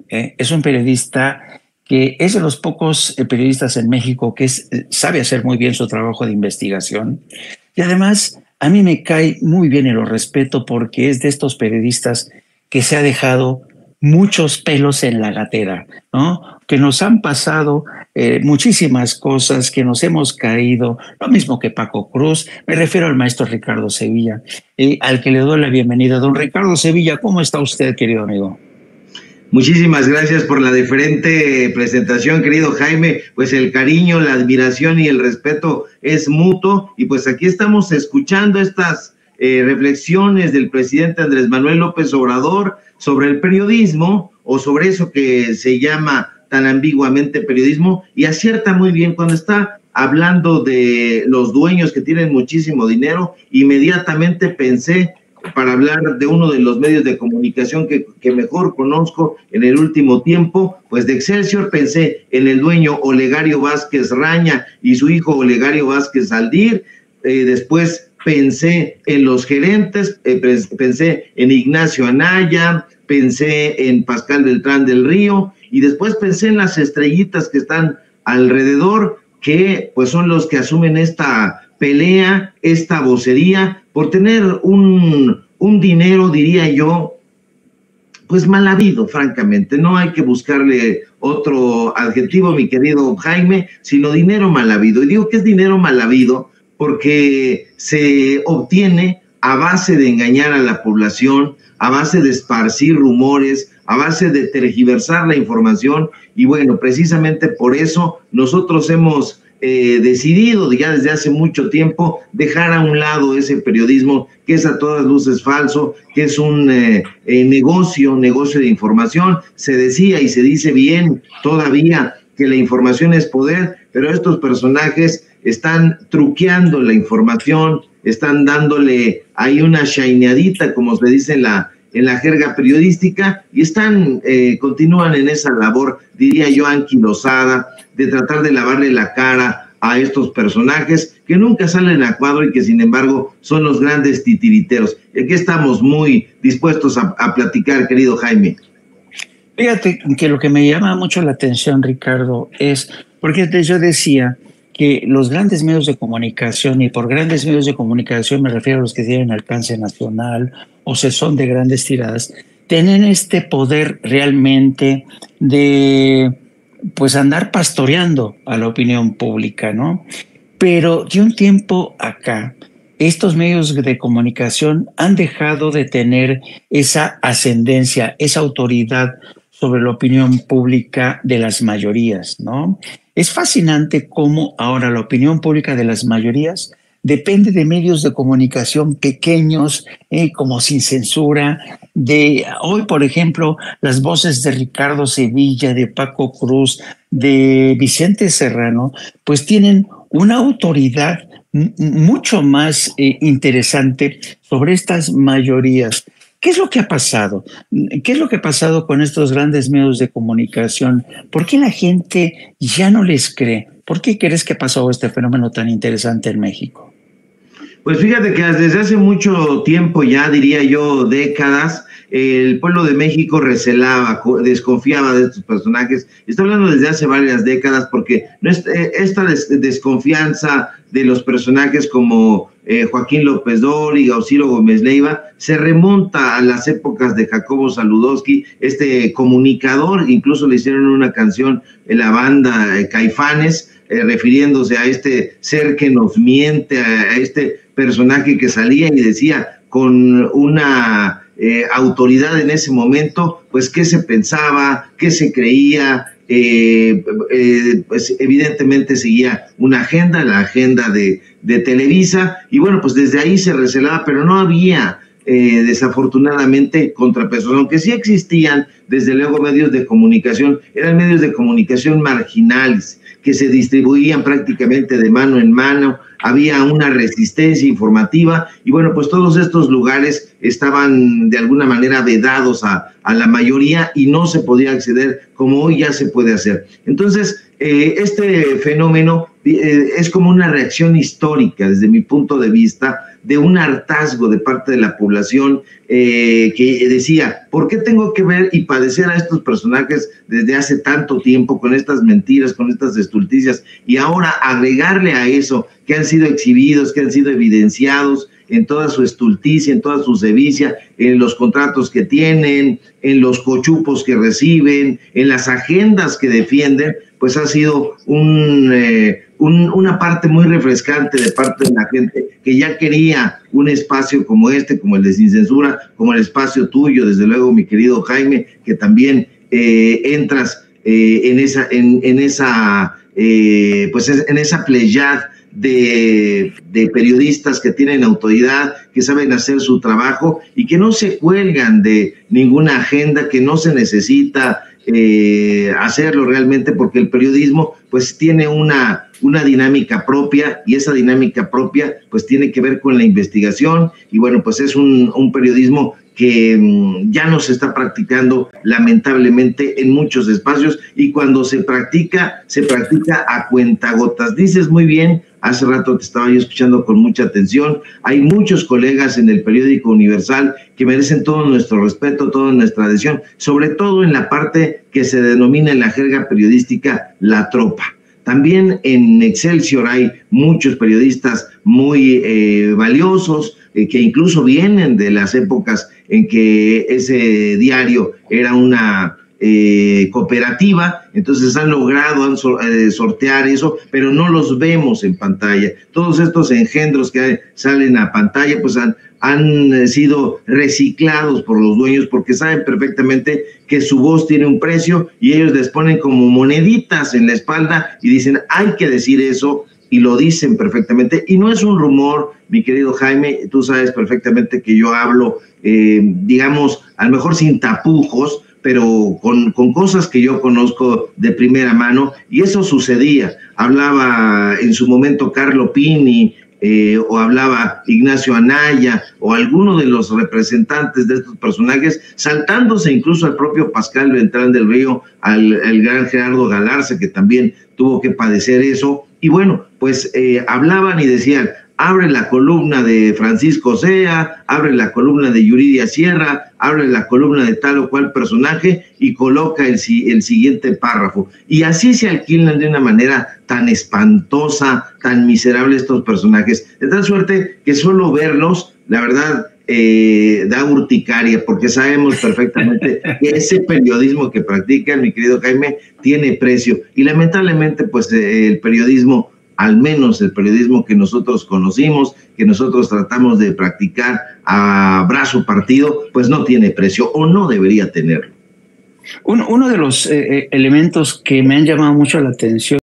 Es un periodista que es de los pocos periodistas en México que sabe hacer muy bien su trabajo de investigación. Y además, a mí me cae muy bien y lo respeto porque es de estos periodistas que se ha dejado muchos pelos en la gatera, ¿no? Que nos han pasado muchísimas cosas, que nos hemos caído, lo mismo que Paco Cruz. Me refiero al maestro Ricardo Sevilla, al que le doy la bienvenida. Don Ricardo Sevilla, ¿cómo está usted, querido amigo? Muchísimas gracias por la diferente presentación, querido Jaime. Pues el cariño, la admiración y el respeto es mutuo. Y pues aquí estamos escuchando estas reflexiones del presidente Andrés Manuel López Obrador sobre el periodismo, o sobre eso que se llama tan ambiguamente periodismo, y acierta muy bien cuando está hablando de los dueños que tienen muchísimo dinero. Inmediatamente pensé, para hablar de uno de los medios de comunicación que mejor conozco en el último tiempo, pues de Excelsior, pensé en el dueño Olegario Vázquez Raña y su hijo Olegario Vázquez Aldir. Después pensé en los gerentes, pensé en Ignacio Anaya, pensé en Pascal Beltrán del Río, y después pensé en las estrellitas que están alrededor, que pues son los que asumen esta pelea, esta vocería, por tener un dinero, diría yo, pues mal habido, francamente. No hay que buscarle otro adjetivo, mi querido Jaime, sino dinero mal habido. Y digo que es dinero mal habido porque se obtiene a base de engañar a la población, a base de esparcir rumores, a base de tergiversar la información. Y bueno, precisamente por eso nosotros hemos decidido ya desde hace mucho tiempo dejar a un lado ese periodismo que es a todas luces falso, que es un negocio de información. Se decía y se dice bien todavía que la información es poder, pero estos personajes están truqueando la información, están dándole ahí una shineadita, como se dice en la jerga periodística, y continúan en esa labor, diría yo, anquilosada, de tratar de lavarle la cara a estos personajes que nunca salen a cuadro y que sin embargo son los grandes titiriteros. Y aquí estamos muy dispuestos a platicar, querido Jaime. Fíjate que lo que me llama mucho la atención, Ricardo, es porque yo decía que los grandes medios de comunicación, y por grandes medios de comunicación me refiero a los que tienen alcance nacional o se son de grandes tiradas, tienen este poder realmente de pues andar pastoreando a la opinión pública, ¿no? Pero de un tiempo acá, estos medios de comunicación han dejado de tener esa ascendencia, esa autoridad sobre la opinión pública de las mayorías, ¿no? Es fascinante cómo ahora la opinión pública de las mayorías depende de medios de comunicación pequeños, como sin censura. De hoy, por ejemplo, las voces de Ricardo Sevilla, de Paco Cruz, de Vicente Serrano, pues tienen una autoridad mucho más interesante sobre estas mayorías. ¿Qué es lo que ha pasado? ¿Qué es lo que ha pasado con estos grandes medios de comunicación? ¿Por qué la gente ya no les cree? ¿Por qué crees que ha pasado este fenómeno tan interesante en México? Pues fíjate que desde hace mucho tiempo, ya diría yo décadas, el pueblo de México recelaba, desconfiaba de estos personajes. Estoy hablando desde hace varias décadas porque esta desconfianza de los personajes como Joaquín López Dóriga o Ciro Gómez Leiva se remonta a las épocas de Jacobo Saludowski, este comunicador. Incluso le hicieron una canción en la banda Caifanes, refiriéndose a este ser que nos miente, a este personaje que salía y decía con una autoridad en ese momento, pues qué se pensaba, qué se creía. Pues evidentemente seguía una agenda, la agenda de Televisa, y bueno, pues desde ahí se recelaba, pero no había desafortunadamente contrapesos, aunque sí existían desde luego medios de comunicación. Eran medios de comunicación marginales que se distribuían prácticamente de mano en mano. Había una resistencia informativa y bueno, pues todos estos lugares estaban de alguna manera vedados a la mayoría y no se podía acceder como hoy ya se puede hacer. Entonces, este fenómeno es como una reacción histórica desde mi punto de vista de un hartazgo de parte de la población que decía, ¿por qué tengo que ver y padecer a estos personajes desde hace tanto tiempo con estas mentiras, con estas estulticias, y ahora agregarle a eso que han sido exhibidos, que han sido evidenciados en toda su estulticia, en toda su sevicia, en los contratos que tienen, en los cochupos que reciben, en las agendas que defienden? Pues ha sido una parte muy refrescante de parte de la gente que ya quería un espacio como este, como el de Sin Censura, como el espacio tuyo, desde luego, mi querido Jaime, que también entras en esa pleyad de periodistas que tienen autoridad, que saben hacer su trabajo y que no se cuelgan de ninguna agenda, que no se necesita hacerlo realmente, porque el periodismo pues tiene una dinámica propia, y esa dinámica propia pues tiene que ver con la investigación, y bueno, pues es un periodismo que ya no se está practicando lamentablemente en muchos espacios, y cuando se practica a cuentagotas. Dices muy bien, hace rato te estaba yo escuchando con mucha atención, hay muchos colegas en el periódico Universal que merecen todo nuestro respeto, toda nuestra adhesión, sobre todo en la parte que se denomina en la jerga periodística la tropa. También en Excelsior hay muchos periodistas muy valiosos, que incluso vienen de las épocas en que ese diario era una cooperativa, entonces han logrado sortear eso, pero no los vemos en pantalla. Todos estos engendros que salen a pantalla pues han sido reciclados por los dueños, porque saben perfectamente que su voz tiene un precio, y ellos les ponen como moneditas en la espalda y dicen, hay que decir eso, y lo dicen perfectamente. Y no es un rumor, mi querido Jaime, tú sabes perfectamente que yo hablo, digamos, a lo mejor sin tapujos, pero con cosas que yo conozco de primera mano, y eso sucedía. Hablaba en su momento Carlo Pini, o hablaba Ignacio Anaya, o alguno de los representantes de estos personajes, saltándose incluso al propio Pascal Beltrán del Río, al gran Gerardo Galarza, que también tuvo que padecer eso. Y bueno, pues hablaban y decían, abre la columna de Francisco Sea, abre la columna de Yuridia Sierra, abre la columna de tal o cual personaje y coloca el siguiente párrafo. Y así se alquilan de una manera tan espantosa, tan miserable estos personajes, de tal suerte que solo verlos, la verdad, da urticaria, porque sabemos perfectamente que ese periodismo que practican, mi querido Jaime, tiene precio. Y lamentablemente, pues el periodismo, al menos el periodismo que nosotros conocimos, que nosotros tratamos de practicar a brazo partido, pues no tiene precio, o no debería tenerlo. Uno de los elementos que me han llamado mucho la atención